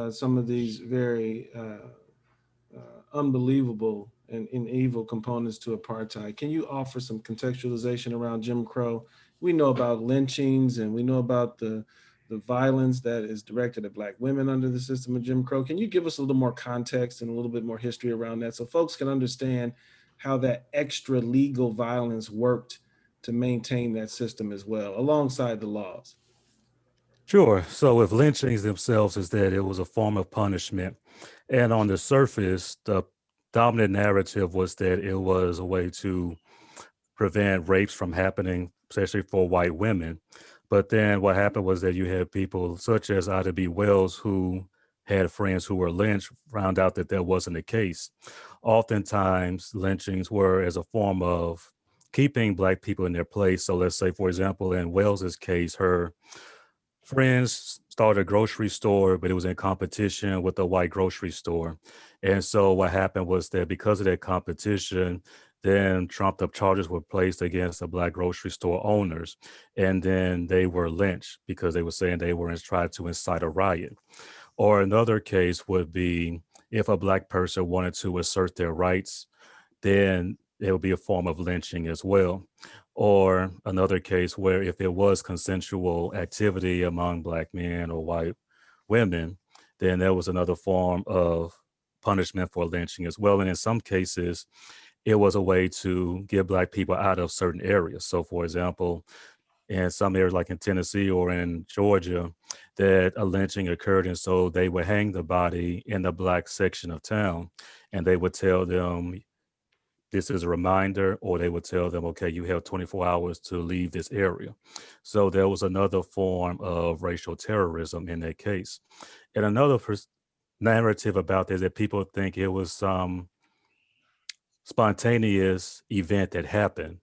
some of these very unbelievable and evil components to apartheid. Can you offer some contextualization around Jim Crow? We know about lynchings and we know about the violence that is directed at Black women under the system of Jim Crow. Can you give us a little more context and a little bit more history around that so folks can understand how that extra legal violence worked to maintain that system as well, alongside the laws? Sure. So with lynchings themselves is that it was a form of punishment. And on the surface, the dominant narrative was that it was a way to prevent rapes from happening, especially for white women. But then what happened was that you had people such as Ida B. Wells who had friends who were lynched, found out that that wasn't the case. Oftentimes, lynchings were as a form of keeping Black people in their place. So let's say, for example, in Wells's case, her friends started a grocery store, but it was in competition with a white grocery store. And so what happened was that because of that competition, then trumped up charges were placed against the Black grocery store owners. And then they were lynched because they were saying they were trying to incite a riot. Or another case would be if a Black person wanted to assert their rights, then it would be a form of lynching as well. Or another case where if it was consensual activity among Black men or white women, then there was another form of punishment for lynching as well. And in some cases, it was a way to get Black people out of certain areas. So, for example, in some areas like in Tennessee or in Georgia, that a lynching occurred. And so they would hang the body in the Black section of town and they would tell them, this is a reminder, or they would tell them, okay, you have 24 hours to leave this area. So there was another form of racial terrorism in that case. And another narrative about this that people think it was some spontaneous event that happened,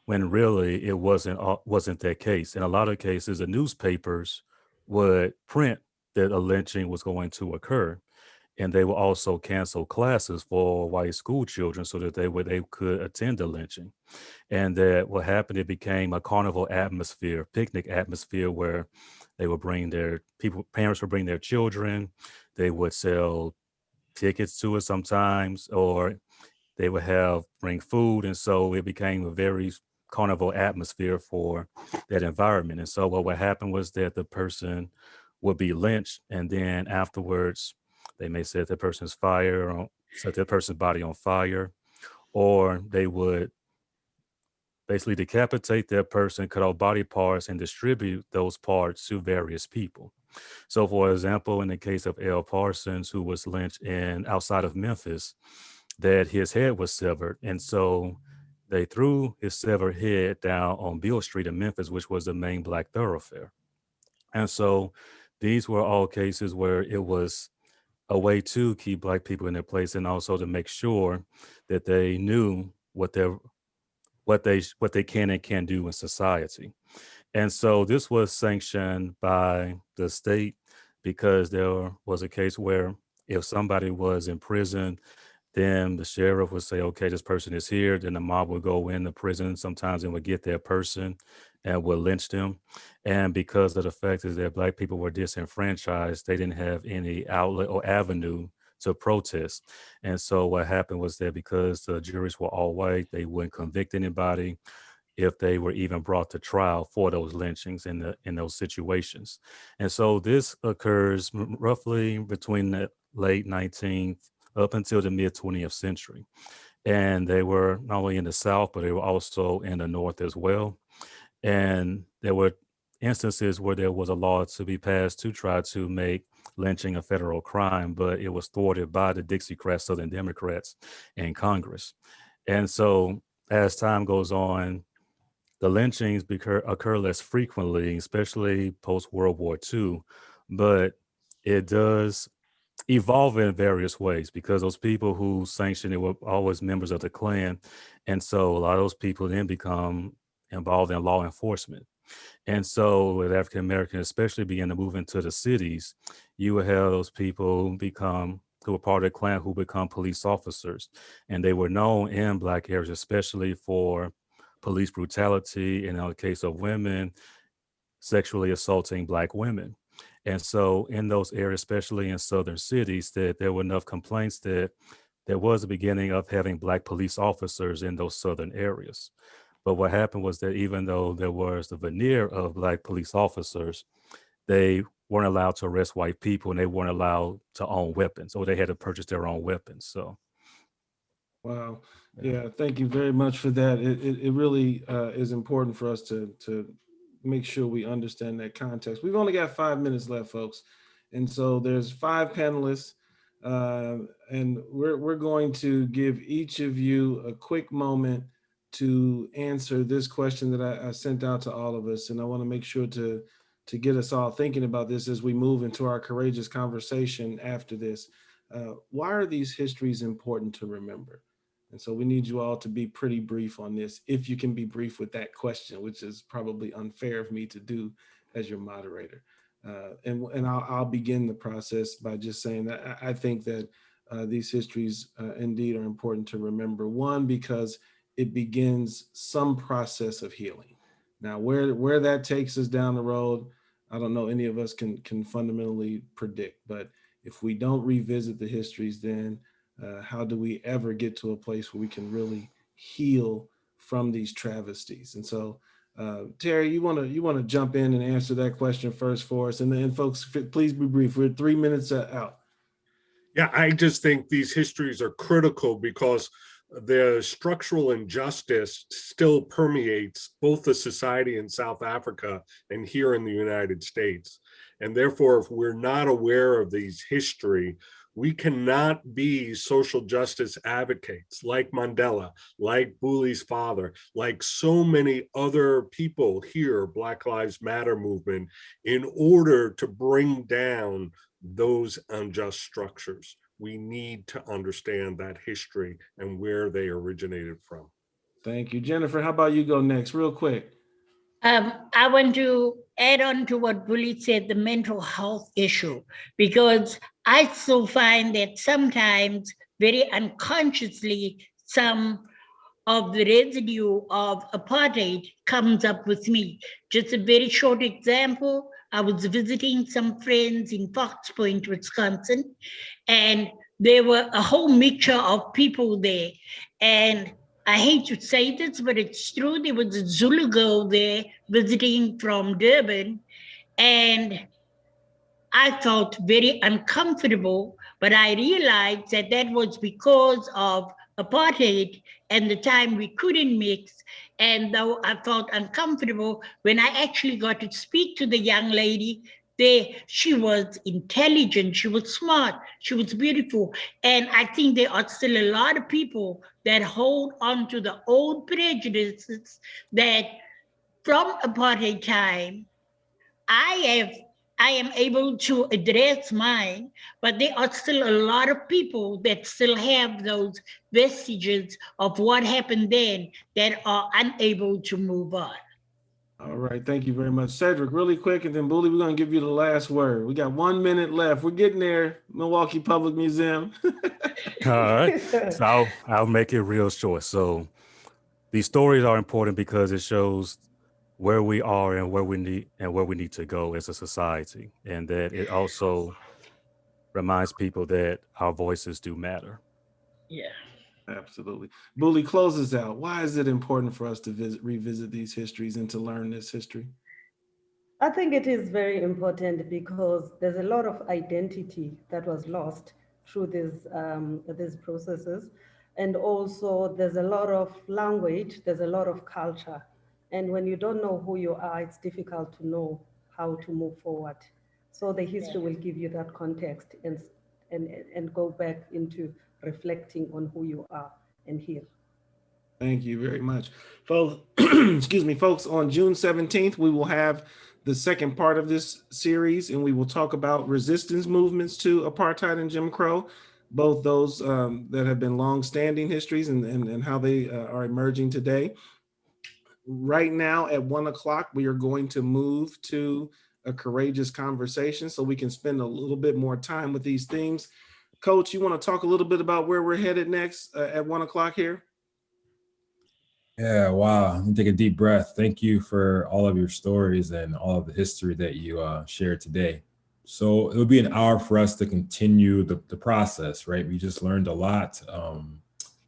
when really it wasn't that case. In a lot of cases, the newspapers would print that a lynching was going to occur, and they will also cancel classes for white school children so that they could attend the lynching. And that what happened, it became a carnival atmosphere, picnic atmosphere, where they would bring parents would bring their children, they would sell tickets to it sometimes, or they would bring food. And so it became a very carnival atmosphere for that environment. And so what would happen was that the person would be lynched, and then afterwards they may set that person's set that person's body on fire, or they would basically decapitate that person, cut off body parts, and distribute those parts to various people. So, for example, in the case of L. Parsons, who was lynched outside of Memphis, that his head was severed. And so they threw his severed head down on Beale Street in Memphis, which was the main Black thoroughfare. And so these were all cases where it was a way to keep Black people in their place and also to make sure that they knew what they can and can't do in society. And so this was sanctioned by the state because there was a case where if somebody was in prison, then the sheriff would say, okay, this person is here. Then the mob would go in the prison sometimes and would get that person and would lynch them. And because of the fact is that Black people were disenfranchised, they didn't have any outlet or avenue to protest. And so what happened was that because the juries were all white, they wouldn't convict anybody. if they were even brought to trial for those lynchings in those situations. And so this occurs roughly between the late 19th up until the mid 20th century. And they were not only in the South, but they were also in the North as well. And there were instances where there was a law to be passed to try to make lynching a federal crime, but it was thwarted by the Dixiecrats, Southern Democrats in Congress. And so as time goes on, the lynchings occur less frequently, especially post World War II, but it does evolve in various ways because those people who sanctioned it were always members of the Klan. And so a lot of those people then become involved in law enforcement. And so with African Americans, especially begin to move into the cities, you would have those people who were part of the Klan who become police officers. And they were known in Black areas, especially for police brutality, and in the case of women, sexually assaulting Black women. And so in those areas, especially in southern cities, that there were enough complaints that there was a beginning of having Black police officers in those southern areas. But what happened was that even though there was the veneer of Black police officers, they weren't allowed to arrest white people, and they weren't allowed to own weapons, or they had to purchase their own weapons. So, Wow. Yeah, thank you very much for that. It really is important for us to make sure we understand that context. We've only got 5 minutes left, folks. And so there's 5 panelists, and we're going to give each of you a quick moment to answer this question that I sent out to all of us. And I want to make sure to get us all thinking about this as we move into our courageous conversation after this. Why are these histories important to remember? And so we need you all to be pretty brief on this, if you can be brief with that question, which is probably unfair of me to do as your moderator. And I'll begin the process by just saying that I think that these histories indeed are important to remember. One, because it begins some process of healing. Now, where that takes us down the road, I don't know any of us can fundamentally predict. But if we don't revisit the histories, then how do we ever get to a place where we can really heal from these travesties? And so, Terry, you want to jump in and answer that question first for us, and then folks, please be brief. We're 3 minutes out. Yeah, I just think these histories are critical because the structural injustice still permeates both the society in South Africa and here in the United States. And therefore, if we're not aware of these history, we cannot be social justice advocates like Mandela, like Booley's father, like so many other people here, Black Lives Matter movement, in order to bring down those unjust structures. We need to understand that history and where they originated from. Thank you. Jennifer, how about you go next, real quick? I want to add on to what Bully said, the mental health issue, because I still find that sometimes, very unconsciously, some of the residue of apartheid comes up with me. Just a very short example, I was visiting some friends in Fox Point, Wisconsin, and there were a whole mixture of people there. And I hate to say this, but it's true. There was a Zulu girl there visiting from Durban, and I felt very uncomfortable, but I realized that that was because of apartheid and the time we couldn't mix. And though I felt uncomfortable, when I actually got to speak to the young lady, there, she was intelligent, she was smart, she was beautiful. And I think there are still a lot of people that hold on to the old prejudices that from apartheid time, I am able to address mine, but there are still a lot of people that still have those vestiges of what happened then that are unable to move on. All right, thank you very much. Cedric, really quick, and then Bully, we're going to give you the last word. We got 1 minute left. We're getting there, Milwaukee Public Museum. all right. So I'll make it real short. So these stories are important because it shows where we are and where we need to go as a society, and that it also reminds people that our voices do matter. Yeah. Absolutely. Bully, close us out. Why is it important for us to revisit these histories and to learn this history? I think it is very important because there's a lot of identity that was lost through these processes. And also there's a lot of language, there's a lot of culture. And when you don't know who you are, it's difficult to know how to move forward. So the history will give you that context and go back into reflecting on who you are and here. Thank you very much. Folks, excuse me, folks, on June 17th, we will have the second part of this series, and we will talk about resistance movements to apartheid and Jim Crow, both those that have been long-standing histories and how they are emerging today. Right now at 1 o'clock, we are going to move to a courageous conversation so we can spend a little bit more time with these themes. Coach, you want to talk a little bit about where we're headed next at 1 o'clock here? Yeah, wow. Let me take a deep breath. Thank you for all of your stories and all of the history that you shared today. So it'll be an hour for us to continue the process, right? We just learned a lot.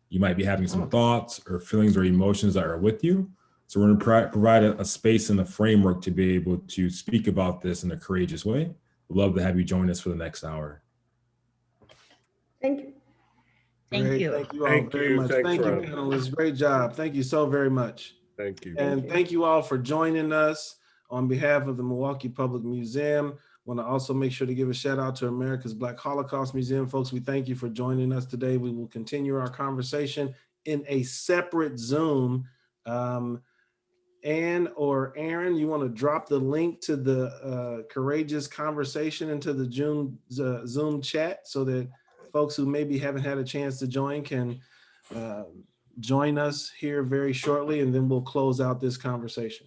You might be having some thoughts or feelings or emotions that are with you. So we're going to provide a space and a framework to be able to speak about this in a courageous way. We'd love to have you join us for the next hour. Thank you. Thank you. Thank you all very much. Thanks, Thank you, Rob. panelists. Great job. Thank you so very much. Thank you. And thank you all for joining us on behalf of the Milwaukee Public Museum. Want to also make sure to give a shout out to America's Black Holocaust Museum. Folks, we thank you for joining us today. We will continue our conversation in a separate Zoom. Ann or Aaron, you want to drop the link to the courageous conversation into the Zoom chat so that folks who maybe haven't had a chance to join can join us here very shortly, and then we'll close out this conversation.